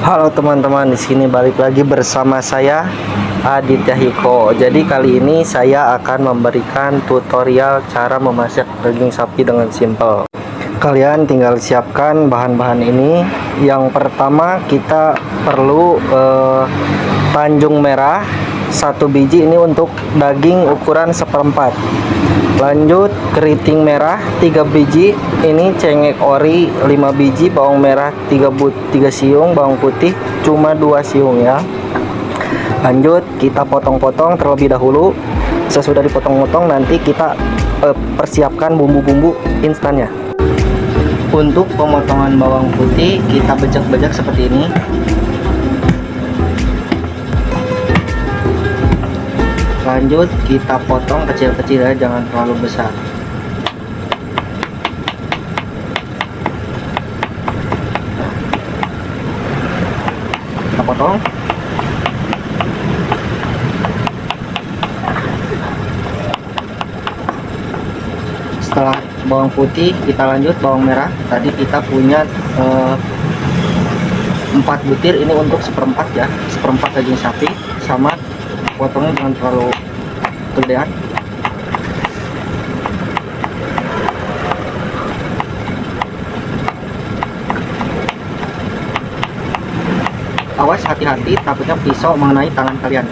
Halo teman-teman, di sini balik lagi bersama saya Aditya Hiko. Jadi kali ini saya akan memberikan tutorial cara memasak daging sapi dengan simple. Kalian tinggal siapkan bahan-bahan ini. Yang pertama kita perlu tanjung merah 1 biji, ini untuk daging ukuran 1/4. Lanjut keriting merah 3 biji, ini cengek ori 5 biji, bawang merah 3 siung, bawang putih cuma 2 siung ya. Lanjut kita potong-potong terlebih dahulu. Sesudah dipotong-potong nanti kita persiapkan bumbu-bumbu instannya. Untuk pemotongan bawang putih kita bejak-bejak seperti ini. Lanjut kita potong kecil-kecil ya, jangan terlalu besar. Kita potong. Setelah bawang putih kita lanjut bawang merah. Tadi kita punya 4 butir, ini untuk 1/4 ya, 1/4 daging sapi. Sama potongnya jangan terlalu gedean. Awas hati-hati, takutnya pisau mengenai tangan kalian.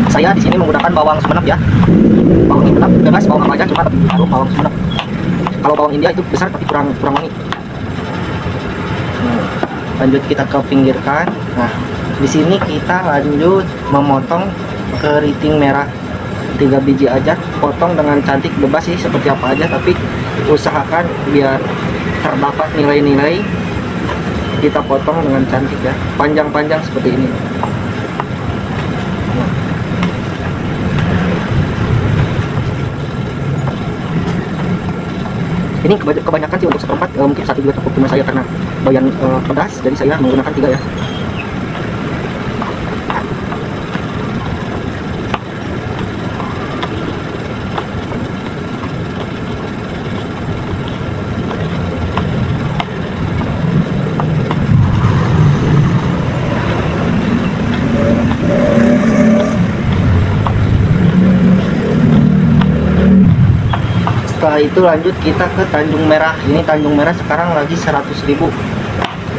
Saya di sini menggunakan bawang Sumenep ya. Bawang Sumenep bebas, bawang apa aja, cuma harus bawang Sumenep. Kalau bawang India itu besar tapi kurang wangi. Lanjut kita ke pinggirkan. Nah, di sini kita lanjut memotong keriting merah 3 biji aja. Potong dengan cantik, bebas sih seperti apa aja, tapi usahakan biar terdapat nilai-nilai. Kita potong dengan cantik ya, panjang-panjang seperti ini. Ini kebanyakan sih untuk 1/4, mungkin 1 juga cukup, cuma saya karena doyan pedas jadi saya menggunakan 3 ya. Setelah itu lanjut kita ke tanjung merah. Ini tanjung merah sekarang lagi 100.000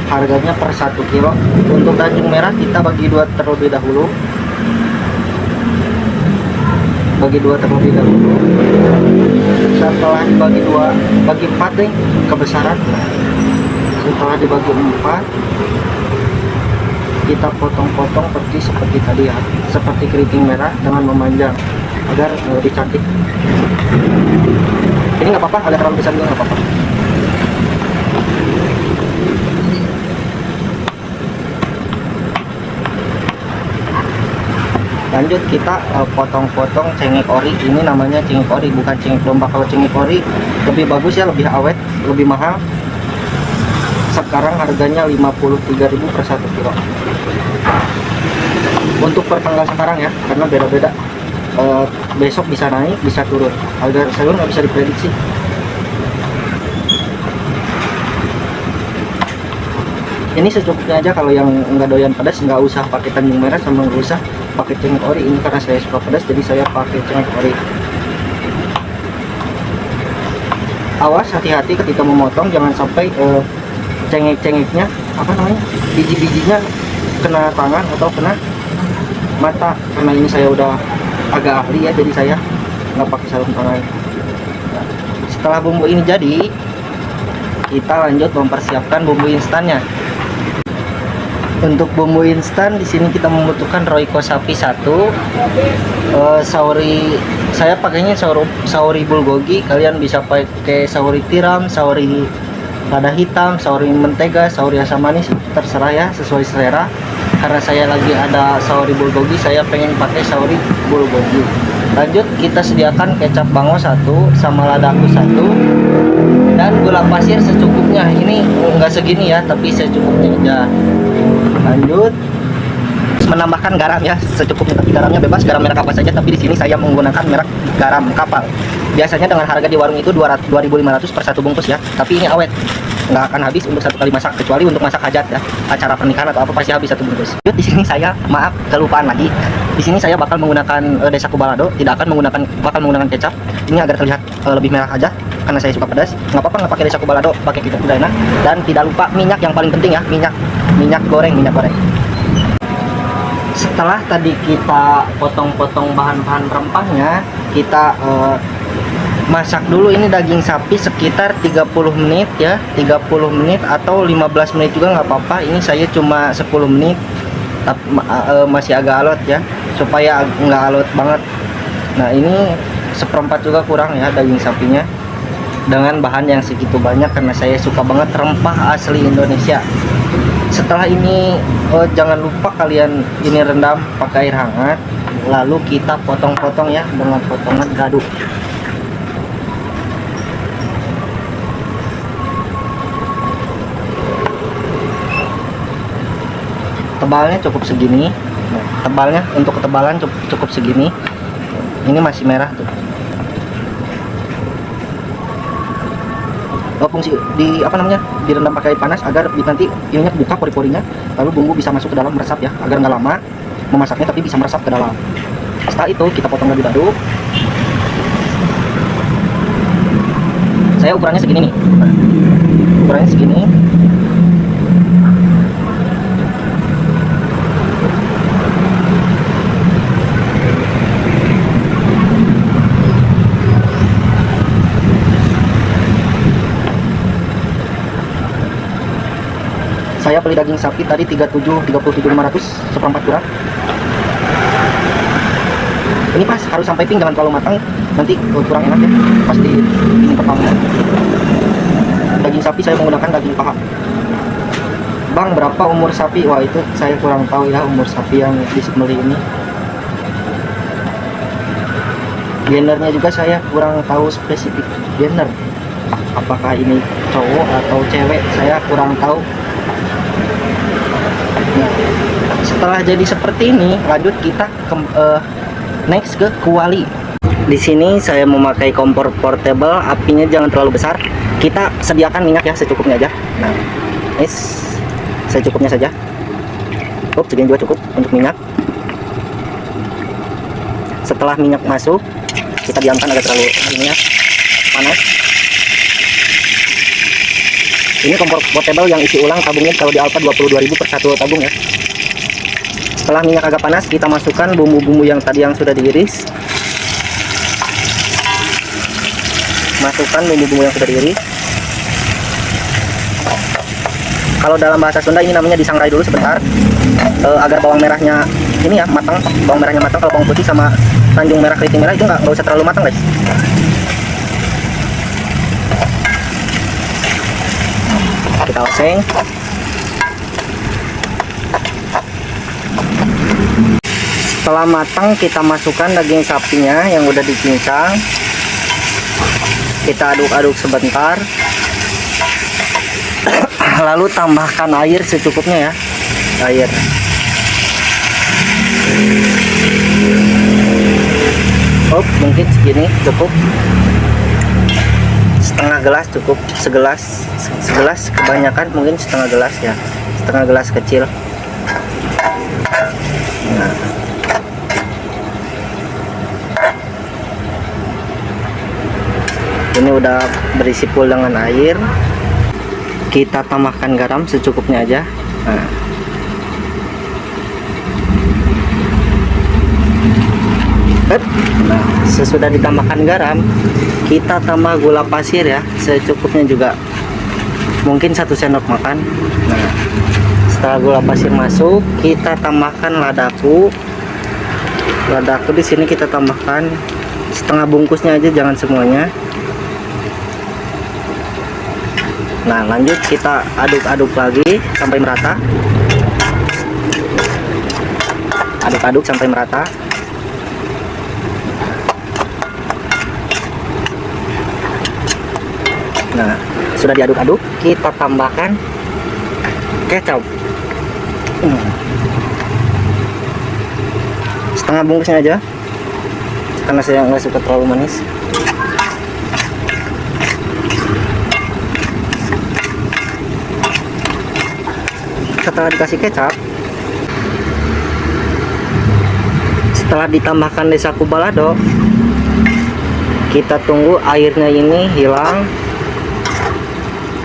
harganya per 1 kilo. Untuk tanjung merah kita bagi 2 terlebih dahulu. Setelah dibagi 2, bagi 4 nih kebesaran. Setelah dibagi 4 kita potong-potong seperti tadi ya, seperti keriting merah dengan memanjang agar lebih cantik. Ini nggak apa-apa, agak terlalu besar juga nggak apa-apa. Lanjut kita potong-potong cengek ori. Ini namanya cengek ori, bukan cengek domba. Kalau cengek ori lebih bagus ya, lebih awet, lebih mahal. Sekarang harganya 53.000 per 1 kilo. Untuk per tanggal sekarang ya, karena beda-beda. Besok bisa naik, bisa turun. Harga sayur nggak bisa diprediksi. Ini secukupnya aja. Kalau yang nggak doyan pedas nggak usah pakai tanjung merah, sama nggak usah pakai cengek ori. Ini karena saya suka pedas jadi saya pakai cengek ori. Awas hati-hati ketika memotong, jangan sampai cengek-cengeknya, apa namanya, biji-bijinya kena tangan atau kena mata. Karena ini saya udah agak ahli ya, jadi saya nggak pakai sarung tangan. Setelah bumbu ini jadi, kita lanjut mempersiapkan bumbu instannya. Untuk bumbu instan di sini kita membutuhkan Royco sapi 1, sauri, saya pakainya sauri bulgogi. Kalian bisa pakai sauri tiram, sauri lada hitam, sauri mentega, sauri asam manis, terserah ya, sesuai selera. Karena saya lagi ada sauri bulgogi, saya pengen pakai sauri bulgogi. Lanjut kita sediakan kecap bango 1 sama ladaku 1 dan gula pasir secukupnya. Ini enggak segini ya, tapi secukupnya aja. Lanjut menambahkan garam ya secukupnya, tapi garamnya bebas, garam merek apa saja, tapi di sini saya menggunakan merek garam kapal. Biasanya dengan harga di warung itu 2.500 per satu bungkus ya, tapi ini awet, nggak akan habis untuk satu kali masak, kecuali untuk masak hajat ya, acara pernikahan atau apa pasti habis satu bungkus. Yuk, di sini saya maaf kelupaan lagi. Di sini saya bakal menggunakan desaku balado, tidak akan menggunakan kecap. Ini agar terlihat lebih merah aja, karena saya suka pedas. Nggak apa-apa nggak pakai desaku balado, pakai kecap udah enak. Dan tidak lupa minyak yang paling penting ya, minyak goreng. Setelah tadi kita potong-potong bahan-bahan rempahnya, kita masak dulu ini daging sapi sekitar 30 menit ya, 30 menit atau 15 menit juga nggak apa-apa. Ini saya cuma 10 menit, tapi masih agak alot ya, supaya nggak alot banget. Nah ini seperempat juga kurang ya daging sapinya, dengan bahan yang segitu banyak karena saya suka banget rempah asli Indonesia. Setelah ini jangan lupa kalian ini rendam pakai air hangat, lalu kita potong-potong ya dengan potongan gadu. Tebalnya cukup segini. Nah, tebalnya untuk ketebalan cukup segini. Ini masih merah tuh. Fungsi direndam pakai air panas agar nanti ininya buka pori-porinya, lalu bumbu bisa masuk ke dalam meresap ya, agar nggak lama memasaknya tapi bisa meresap ke dalam. Setelah itu kita potong dadu-dadu. Saya ukurannya segini nih, ukurannya segini. Saya beli daging sapi tadi 37.500 seperempat kurang. Ini pas, harus sampai pink, jangan terlalu matang, nanti kurang enak ya pas di ini pertama. Daging sapi saya menggunakan daging paha. Bang, berapa umur sapi? Wah, itu saya kurang tahu ya umur sapi yang disembelih ini. Gendernya juga saya kurang tahu spesifik gender. Apakah ini cowok atau cewek, saya kurang tahu. Nah, setelah jadi seperti ini, lanjut kita next ke kuali. Di sini saya memakai kompor portable, apinya jangan terlalu besar. Kita sediakan minyak ya secukupnya aja. Nah, secukupnya saja. Segini juga cukup untuk minyak. Setelah minyak masuk, kita diamkan agak terlalu minyak panas. Ini kompor portable yang isi ulang, tabungnya kalau di Alfa 22.000 per satu tabung ya. Setelah minyak agak panas, kita masukkan bumbu-bumbu yang tadi yang sudah diiris. Masukkan bumbu-bumbu yang sudah diiris. Kalau dalam bahasa Sunda ini namanya disangrai dulu sebentar, agar bawang merahnya ini ya matang. Bawang merahnya matang. Kalau bawang putih sama Tanjung merah keriting merah itu nggak usah terlalu matang guys. Kita oseng. Setelah matang, kita masukkan daging sapinya yang udah dicincang. Kita aduk-aduk sebentar. Lalu tambahkan air secukupnya ya. Air. Mungkin segini cukup. Setengah gelas cukup, segelas kebanyakan, mungkin setengah gelas ya, setengah gelas kecil. Nah, ini udah berisi full dengan air. Kita tambahkan garam secukupnya aja. Nah, sesudah ditambahkan garam, kita tambah gula pasir ya secukupnya juga, mungkin 1 sendok makan. Nah, setelah gula pasir masuk, kita tambahkan ladaku. Di sini kita tambahkan setengah bungkusnya aja, jangan semuanya. Nah, lanjut kita aduk-aduk lagi sampai merata. Aduk-aduk sampai merata. Nah, sudah diaduk-aduk, kita tambahkan kecap. Setengah bungkusnya aja, karena saya nggak suka terlalu manis. setelah dikasih kecap, setelah ditambahkan desaku balado, kita tunggu airnya ini hilang.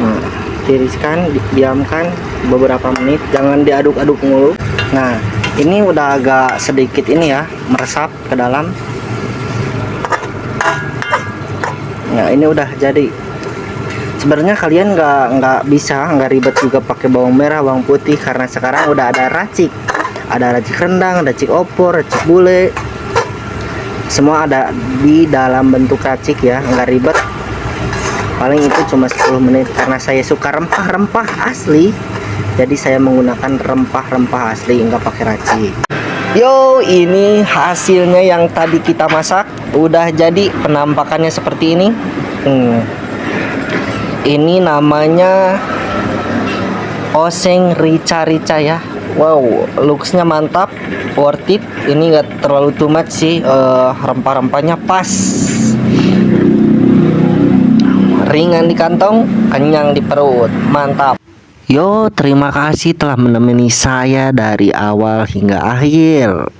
Nah, tiriskan, diamkan beberapa menit, jangan diaduk-aduk mulu. Nah, ini udah agak sedikit ini ya, meresap ke dalam. Nah, ini udah jadi. Sebenarnya kalian nggak ribet juga pakai bawang merah, bawang putih, karena sekarang udah ada racik rendang, racik opor, racik bule, semua ada di dalam bentuk racik ya, nggak ribet. Paling itu cuma 10 menit, karena saya suka rempah-rempah asli, jadi saya menggunakan rempah-rempah asli, nggak pakai racik. Yo, ini hasilnya yang tadi kita masak udah jadi, penampakannya seperti ini. Ini namanya oseng rica-rica ya. Wow, looksnya mantap, worth it. Ini nggak terlalu too much sih, rempah-rempahnya pas, ringan di kantong, kenyang di perut, mantap. Yo, terima kasih telah menemani saya dari awal hingga akhir.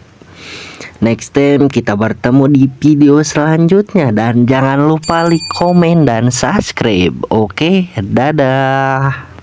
Next time kita bertemu di video selanjutnya, dan jangan lupa like, komen, dan subscribe. Oke, dadah.